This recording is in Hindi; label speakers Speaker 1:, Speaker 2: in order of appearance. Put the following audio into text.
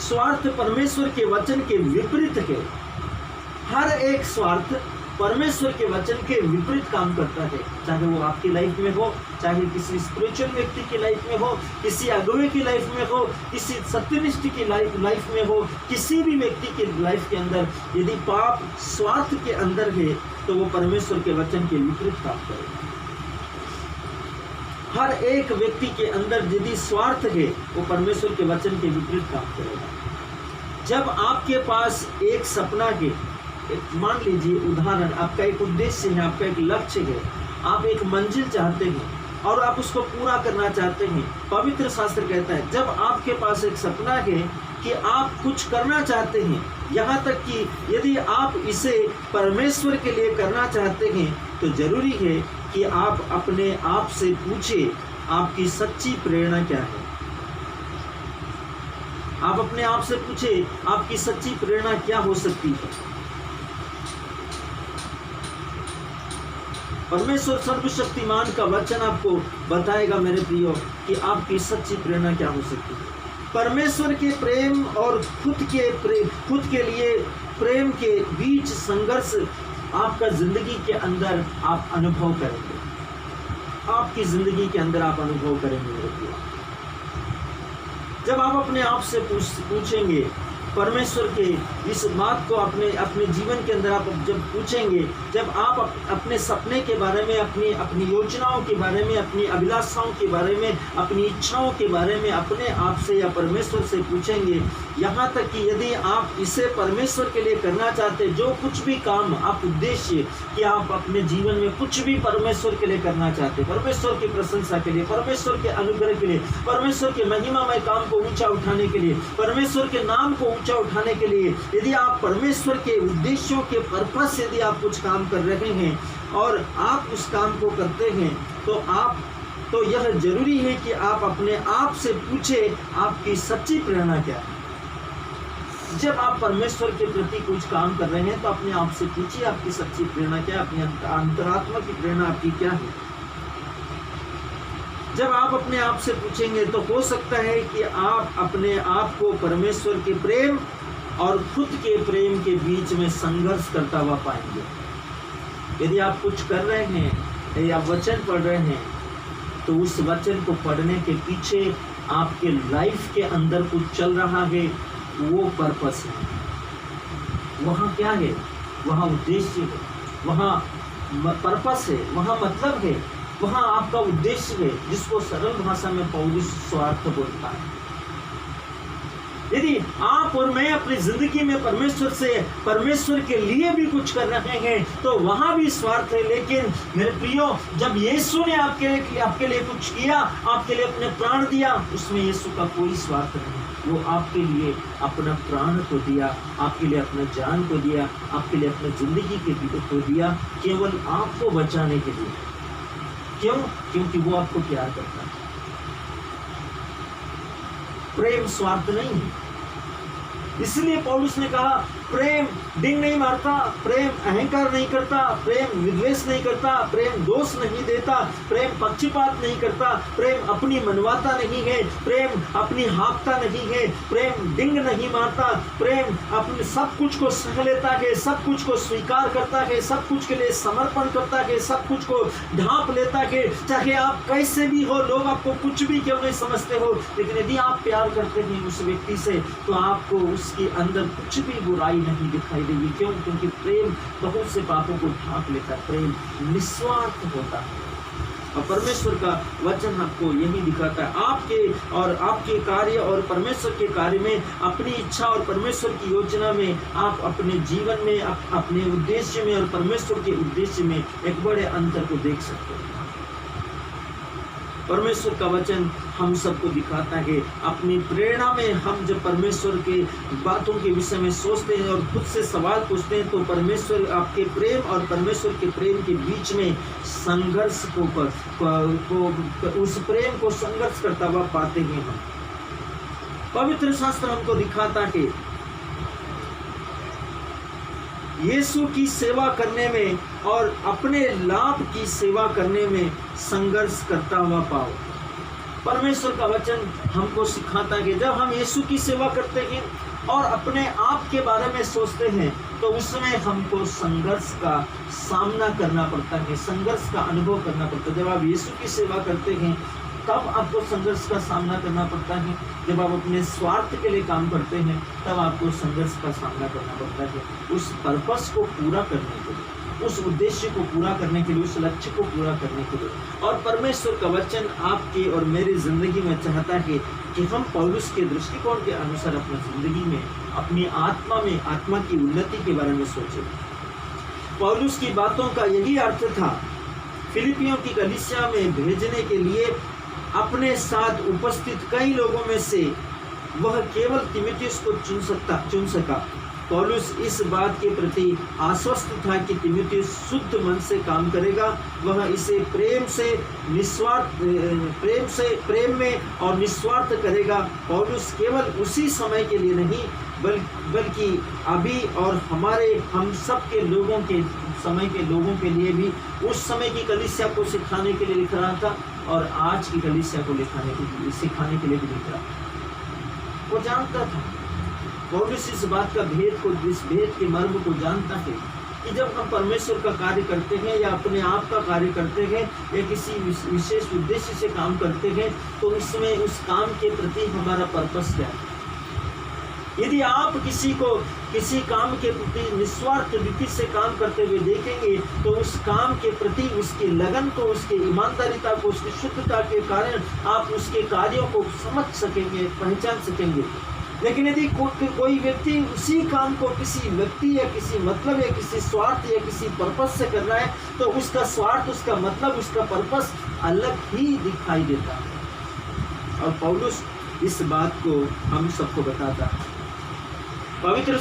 Speaker 1: स्वार्थ परमेश्वर के वचन के विपरीत है। हर एक स्वार्थ परमेश्वर के वचन के विपरीत काम करता है, चाहे वो आपकी लाइफ में हो, चाहे किसी स्पिरिचुअल व्यक्ति की लाइफ में हो, किसी अगुवे की लाइफ में हो, किसी सत्यनिष्ठ की लाइफ में हो, किसी भी व्यक्ति की लाइफ के अंदर यदि पाप स्वार्थ के अंदर है तो वो परमेश्वर के वचन के विपरीत काम करेगा। हर एक व्यक्ति के अंदर यदि स्वार्थ है वो परमेश्वर के वचन के विपरीत काम करेगा। जब आपके पास एक सपना है, मान लीजिए उदाहरण, आपका एक उद्देश्य है, आपका एक लक्ष्य है, आप एक मंजिल चाहते हैं और आप उसको पूरा करना चाहते हैं। पवित्र शास्त्र कहता है जब आपके पास एक सपना है कि आप कुछ करना चाहते हैं, यहाँ तक कि यदि आप इसे परमेश्वर के लिए करना चाहते हैं तो जरूरी है कि आप अपने आप से पूछे आपकी सच्ची प्रेरणा क्या है। आप अपने आप से पूछे आपकी सच्ची प्रेरणा क्या हो सकती है। परमेश्वर सर्वशक्तिमान का वचन आपको बताएगा मेरे प्रियो कि आपकी सच्ची प्रेरणा क्या हो सकती है। परमेश्वर के प्रेम और खुद के लिए प्रेम के बीच संघर्ष आपका जिंदगी के अंदर आप अनुभव करेंगे, आपकी जिंदगी के अंदर आप अनुभव करेंगे मेरे प्रियो। जब आप अपने आप से पूछेंगे परमेश्वर के इस बात को अपने जीवन के अंदर आप जब पूछेंगे, जब आप अपने सपने के बारे में, अपनी योजनाओं के बारे में, अपनी अभिलाषाओं के बारे में, अपनी इच्छाओं के बारे में अपने आप से या परमेश्वर से पूछेंगे, यहाँ तक कि यदि आप इसे परमेश्वर के लिए करना चाहते, जो कुछ भी काम आप उद्देश्य कि आप अपने जीवन में कुछ भी परमेश्वर के लिए करना चाहते, परमेश्वर की प्रशंसा के लिए, परमेश्वर के अनुग्रह के लिए, परमेश्वर के महिमामय काम को ऊंचा उठाने के लिए, परमेश्वर के नाम को ऊंचा उठाने के लिए, यदि आप परमेश्वर के उद्देश्यों के पर्पस से यदि आप कुछ काम कर रहे हैं और आप उस काम को करते हैं तो यह जरूरी है कि आप अपने आप से पूछे आपकी सच्ची प्रेरणा क्या है। जब आप परमेश्वर के प्रति कुछ काम कर रहे हैं तो अपने आप से पूछिए आपकी सच्ची प्रेरणा क्या है, अपनी अंतरात्मा की प्रेरणा आपकी क्या है। जब आप अपने आप से पूछेंगे तो हो सकता है कि आप अपने आप को परमेश्वर के प्रेम और खुद के प्रेम के बीच में संघर्ष करता हुआ पाएंगे। यदि आप कुछ कर रहे हैं, यदि आप वचन पढ़ रहे हैं, तो उस वचन को पढ़ने के पीछे आपके लाइफ के अंदर कुछ चल रहा है, वो पर्पस है। वहाँ क्या है? वहाँ उद्देश्य है, वहाँ पर्पस है, वहाँ मतलब है, वहाँ आपका उद्देश्य है, जिसको सरल भाषा में पौलुस स्वार्थ बोलता है। यदि आप और मैं अपनी जिंदगी में परमेश्वर के लिए भी कुछ कर रहे हैं तो वहाँ भी स्वार्थ है। लेकिन मेरे प्रियो, जब यीशु ने आपके लिए कुछ किया, आपके लिए अपने प्राण दिया, उसमें यीशु का कोई स्वार्थ नहीं। वो आपके लिए अपना प्राण को दिया, आपके लिए अपना जान को दिया, आपके लिए अपनी जिंदगी को दिया, केवल आपको बचाने के लिए। क्यों? क्योंकि वो आपको प्यार करता है। प्रेम स्वार्थ नहीं है। इसलिए पौलुस ने कहा प्रेम डिंग नहीं मारता, प्रेम अहंकार नहीं करता, प्रेम विद्वेष नहीं करता, प्रेम दोष नहीं देता, प्रेम पक्षपात नहीं करता, प्रेम अपनी मनवाता नहीं है, प्रेम अपनी हाँकता नहीं है, प्रेम डिंग नहीं मारता, प्रेम अपने सब कुछ को सह लेता है, सब कुछ को स्वीकार करता है, सब कुछ के लिए समर्पण करता है, सब कुछ को ढांप लेता है। चाहे आप कैसे भी हो, लोग आपको कुछ भी क्यों नहीं समझते हो, लेकिन यदि आप प्यार करते हैं उस व्यक्ति से तो आपको उसके अंदर कुछ भी बुराई नहीं दिखाई देगी। क्यों? क्योंकि प्रेम बहुत से पापों को ढांक लेता है, प्रेम निस्वार्थ होता है। और परमेश्वर का वचन आपको यही दिखाता है। आपके कार्य और परमेश्वर के कार्य में, अपनी इच्छा और परमेश्वर की योजना में, आप अपने जीवन में, अपने उद्देश्य में और परमेश्वर के उद्देश्य में एक बड़े अंतर को देख सकते हैं। परमेश्वर का वचन हम सबको दिखाता है। अपनी प्रेरणा में हम जब परमेश्वर के बातों के विषय में सोचते हैं और खुद से सवाल पूछते हैं तो परमेश्वर आपके प्रेम और परमेश्वर के प्रेम के बीच में संघर्ष उस प्रेम को संघर्ष करता हुआ पाते हैं हम। पवित्र शास्त्र हमको दिखाता है यीशु की सेवा करने में और अपने लाभ की सेवा करने में संघर्ष करता हुआ पाओ। परमेश्वर का वचन हमको सिखाता है कि जब हम यीशु की सेवा करते हैं और अपने आप के बारे में सोचते हैं तो उसमें हमको संघर्ष का सामना करना पड़ता है, संघर्ष का अनुभव करना पड़ता है। जब आप यीशु की सेवा करते हैं तब आपको संघर्ष का सामना करना पड़ता है। जब आप अपने स्वार्थ के लिए काम करते हैं तब आपको संघर्ष का सामना करना पड़ता है, उस पर्पस को पूरा करने के लिए, उस उद्देश्य को पूरा करने के लिए, उस लक्ष्य को पूरा करने के लिए। और परमेश्वर का वचन आपकी और मेरी जिंदगी में चाहता है कि हम पौलुस के दृष्टिकोण के अनुसार अपनी जिंदगी में, अपनी आत्मा में, आत्मा की उन्नति के बारे में सोचें। पौलुस की बातों का यही अर्थ था। फिलिपियों की कलीसिया में भेजने के लिए अपने साथ उपस्थित कई लोगों में से वह केवल तीमुथियुस को चुन सका। पौलुस इस बात के प्रति आश्वस्त था कि तीमुथियुस शुद्ध मन से काम करेगा। वह इसे प्रेम में और निस्वार्थ करेगा। पौलुस केवल उसी समय के लिए नहीं बल्कि अभी और हम सब के लोगों के समय के लोगों के लिए भी उस समय की कलीसिया को सिखाने के लिए लिख रहा था और आज की कलीसिया को सिखाने के लिए भी लिख रहा था। वो जानता था, पौलुस इस बात का इस भेद के मर्म को जानता है कि जब हम परमेश्वर का कार्य करते हैं या अपने आप का कार्य करते हैं या किसी विशेष उद्देश्य से काम करते हैं तो इसमें उस काम के प्रति हमारा पर्पस क्या है। यदि आप किसी काम के प्रति निस्वार्थ रीति से काम करते हुए देखेंगे तो उस काम के प्रति उसकी लगन को, उसकी ईमानदारिता को, उसकी शुद्धता के कारण आप उसके कार्यों को समझ सकेंगे, पहचान सकेंगे। लेकिन यदि कोई व्यक्ति उसी काम को किसी व्यक्ति या किसी मतलब या किसी स्वार्थ या किसी पर्पस से कर रहा है तो उसका स्वार्थ, उसका मतलब, उसका पर्पस अलग ही दिखाई देता है। और पौलुस इस बात को हम सबको बताता है। पवित्र